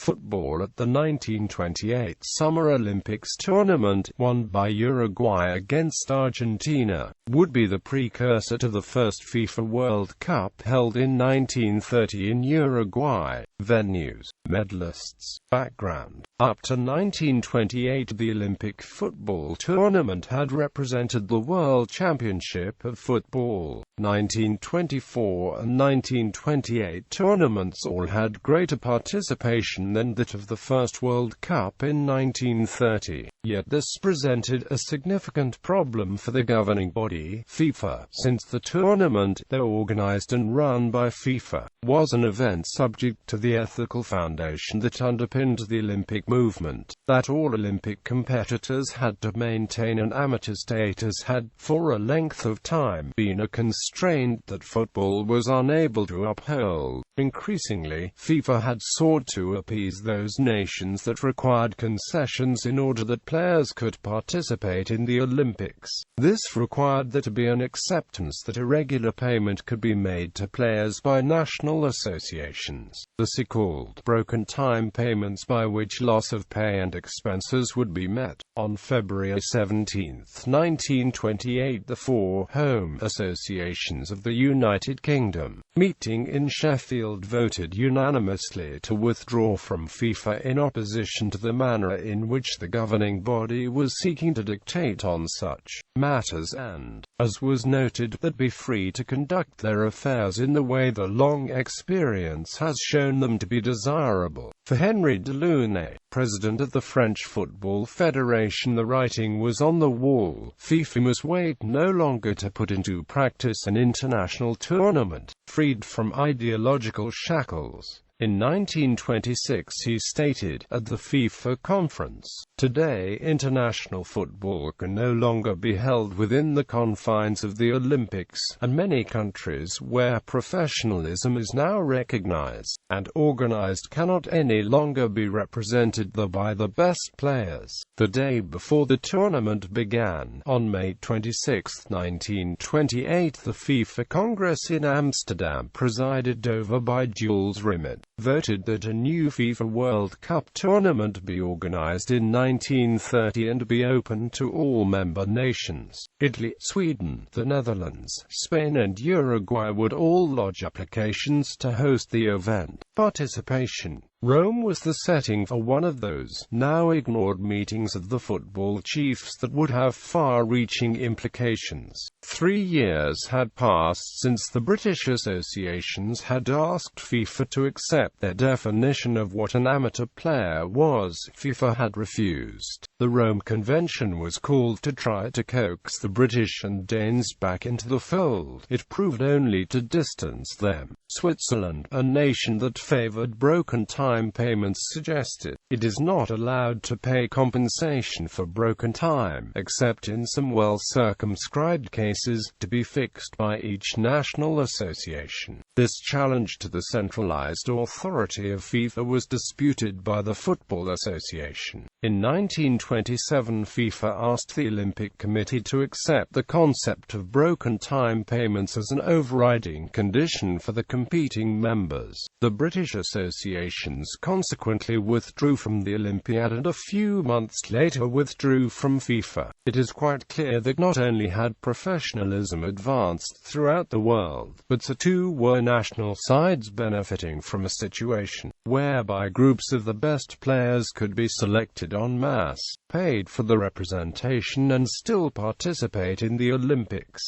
football at the 1928 Summer Olympics tournament, won by Uruguay against Argentina, would be the precursor to the first FIFA World Cup held in 1930 in Uruguay. Venues, medalists, background. Up to 1928 the Olympic football tournament had represented the World Championship of Football. 1924 and 1928 tournaments all had greater participation than that of the first World Cup in 1930. Yet this presented a significant problem for the governing body, FIFA, since the tournament, though organized and run by FIFA, was an event subject to the ethical foundation that underpinned the Olympic movement, that all Olympic competitors had to maintain an amateur status had, for a length of time, been a constraint that football was unable to uphold. Increasingly, FIFA had sought to appease those nations that required concessions in order that players could participate in the Olympics. This required there to be an acceptance that irregular payment could be made to players by national associations, the so-called broken time payments, by which loss of pay and expenses would be met. On February 17, 1928, the four home associations of the United Kingdom, meeting in Sheffield, voted unanimously to withdraw from FIFA in opposition to the manner in which the governing body was seeking to dictate on such matters and, as was noted, that be free to conduct their affairs in the way the long experience has shown them to be desirable. For Henry Delaunay, president of the French Football Federation, the writing was on the wall. FIFA must wait no longer to put into practice an international tournament, freed from ideological shackles. In 1926 he stated, at the FIFA conference, "Today international football can no longer be held within the confines of the Olympics, and many countries where professionalism is now recognized and organized cannot any longer be represented by the best players." The day before the tournament began, on May 26, 1928, the FIFA Congress in Amsterdam, presided over by Jules Rimet, voted that a new FIFA World Cup tournament be organized in 1930 and be open to all member nations. Italy, Sweden, the Netherlands, Spain and Uruguay would all lodge applications to host the event. Participation. Rome was the setting for one of those now ignored meetings of the football chiefs that would have far-reaching implications. 3 years had passed since the British associations had asked FIFA to accept their definition of what an amateur player was. FIFA had refused. The Rome Convention was called to try to coax the British and Danes back into the fold. It proved only to distance them. Switzerland, a nation that favored broken time payments, suggested it is not allowed to pay compensation for broken time, except in some well-circumscribed cases, to be fixed by each national association. This challenge to the centralized authority of FIFA was disputed by the Football Association. In 1927 FIFA asked the Olympic Committee to accept the concept of broken time payments as an overriding condition for the competing members. The British associations consequently withdrew from the Olympiad and a few months later withdrew from FIFA. It is quite clear that not only had professionalism advanced throughout the world, but so too were national sides benefiting from a situation whereby groups of the best players could be selected en masse, paid for the representation and still participate in the Olympics.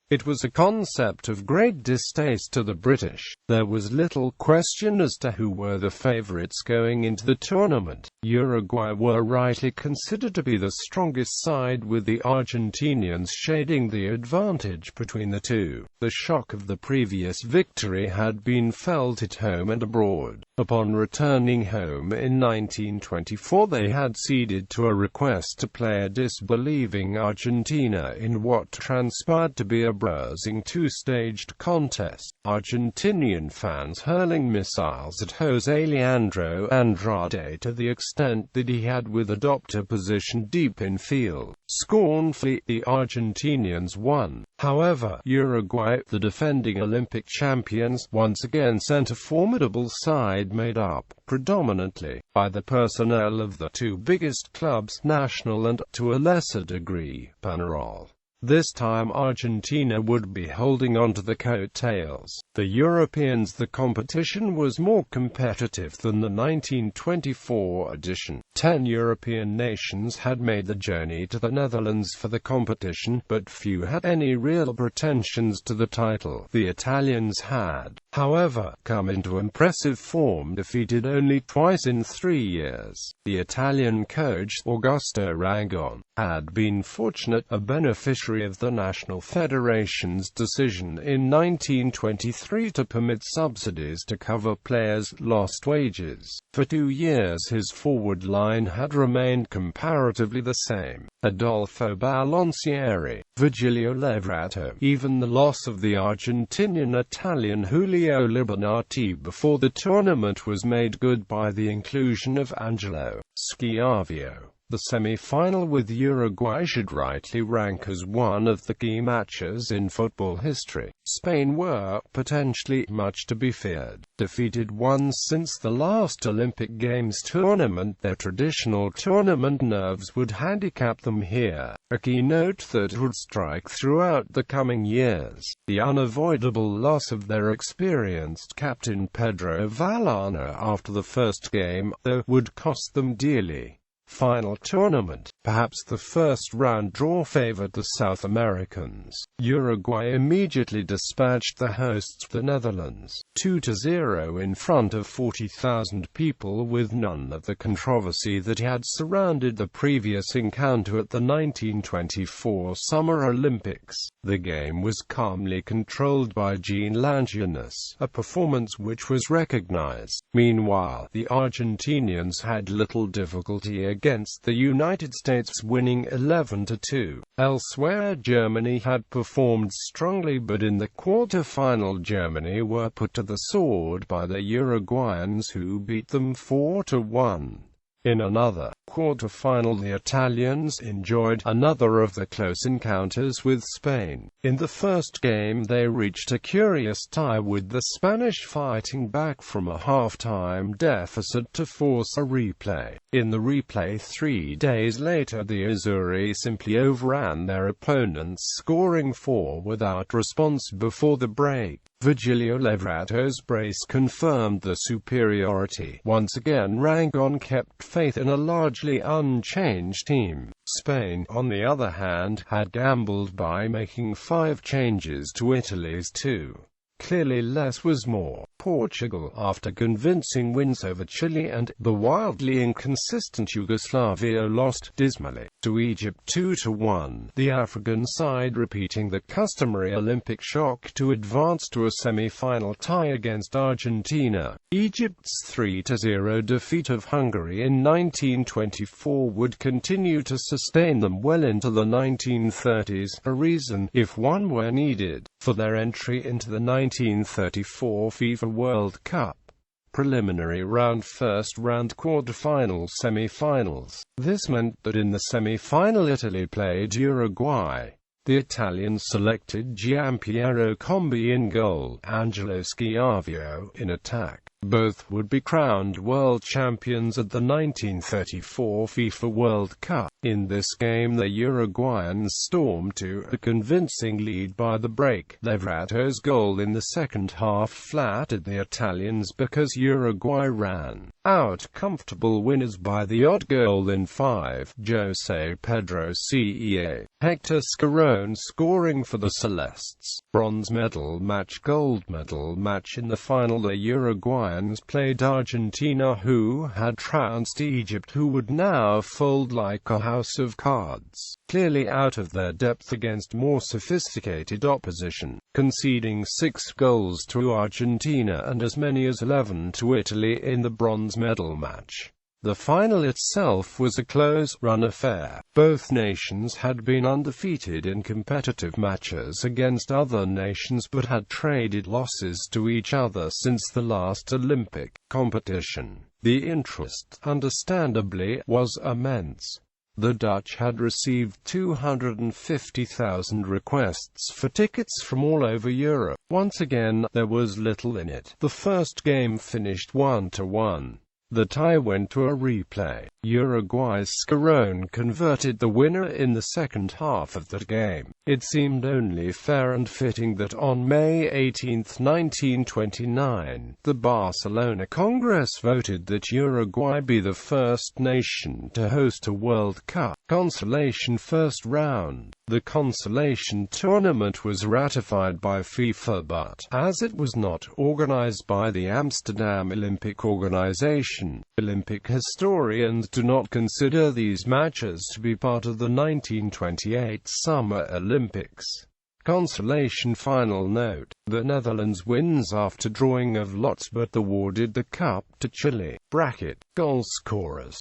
It was a concept of great distaste to the British. There was little question as to who were the favourites going into the tournament. Uruguay were rightly considered to be the strongest side, with the Argentinians shading the advantage between the two. The shock of the previous victory had been felt at home and abroad. Upon returning home in 1924 they had ceded to a request to play a disbelieving Argentina in what transpired to be a bruising two-staged contest. Argentinian fans hurling missiles at José Leandro Andrade to the extent that he had with adopter position deep in field. Scornfully, the Argentinians won. However, Uruguay, the defending Olympic champions, once again sent a formidable side made up, predominantly, by the personnel of the two biggest clubs, Nacional and, to a lesser degree, Peñarol. This time Argentina would be holding on to the coattails. The Europeans. The competition was more competitive than the 1924 edition. 10 European nations had made the journey to the Netherlands for the competition, but few had any real pretensions to the title. The Italians had, however, come into impressive form, defeated only twice in 3 years. The Italian coach, Augusto Rangon, had been fortunate, a beneficiary of the National Federation's decision in 1923 to permit subsidies to cover players' lost wages. For 2 years his forward line had remained comparatively the same: Adolfo Balancieri, Virgilio Levrato. Even the loss of the Argentinian-Italian Julio Libernati before the tournament was made good by the inclusion of Angelo Schiavio. The semi-final with Uruguay should rightly rank as one of the key matches in football history. Spain were, potentially, much to be feared. Defeated once since the last Olympic Games tournament, their traditional tournament nerves would handicap them here, a key note that would strike throughout the coming years. The unavoidable loss of their experienced captain Pedro Vallana after the first game, though, would cost them dearly. Final tournament. Perhaps the first round draw favored the South Americans. Uruguay immediately dispatched the hosts, the Netherlands, 2-0 in front of 40,000 people, with none of the controversy that had surrounded the previous encounter at the 1924 Summer Olympics. The game was calmly controlled by Jean Langenus, a performance which was recognized. Meanwhile, the Argentinians had little difficulty against the United States, winning 11-2. Elsewhere, Germany had performed strongly, but in the quarter-final Germany were put to the sword by the Uruguayans, who beat them 4-1. In another quarter-final, the Italians enjoyed another of the close encounters with Spain. In the first game they reached a curious tie, with the Spanish fighting back from a half-time deficit to force a replay. In the replay 3 days later, the Azzurri simply overran their opponents, scoring 4 without response before the break. Virgilio Levrato's brace confirmed the superiority. Once again, Rangon kept faith in a largely unchanged team. Spain, on the other hand, had gambled by making 5 changes to Italy's 2. Clearly less was more. Portugal, after convincing wins over Chile and the wildly inconsistent Yugoslavia, lost dismally to Egypt 2-1, the African side repeating the customary Olympic shock to advance to a semi-final tie against Argentina. Egypt's 3-0 defeat of Hungary in 1924 would continue to sustain them well into the 1930s, a reason, if one were needed, for their entry into the 1934 FIFA World Cup. Preliminary round, first round, quarter-finals, semi-finals. This meant that in the semi-final Italy played Uruguay. The Italians selected Giampiero Combi in goal, Angelo Schiavio in attack. Both would be crowned world champions at the 1934 FIFA World Cup. In this game the Uruguayans stormed to a convincing lead by the break. Levrato's goal in the second half flattered the Italians because Uruguay ran out comfortable winners by the odd goal in 5. Jose Pedro Cea, Hector Scarone scoring for the Celestes. Bronze medal match, gold medal match. In the final the Uruguayans played Argentina, who had trounced Egypt, who would now fold like a house of cards, clearly out of their depth against more sophisticated opposition, conceding 6 goals to Argentina and as many as 11 to Italy in the bronze medal match. The final itself was a close-run affair. Both nations had been undefeated in competitive matches against other nations, but had traded losses to each other since the last Olympic competition. The interest, understandably, was immense. The Dutch had received 250,000 requests for tickets from all over Europe. Once again, there was little in it. The first game finished 1-1. The tie went to a replay. Uruguay's Scarone converted the winner in the second half of that game. It seemed only fair and fitting that on May 18, 1929, the Barcelona Congress voted that Uruguay be the first nation to host a World Cup. Consolation first round. The consolation tournament was ratified by FIFA, but, as it was not organized by the Amsterdam Olympic Organization, Olympic historians do not consider these matches to be part of the 1928 Summer Olympics. Consolation final note: the Netherlands wins after drawing of lots but awarded the cup to Chile. Goal scorers.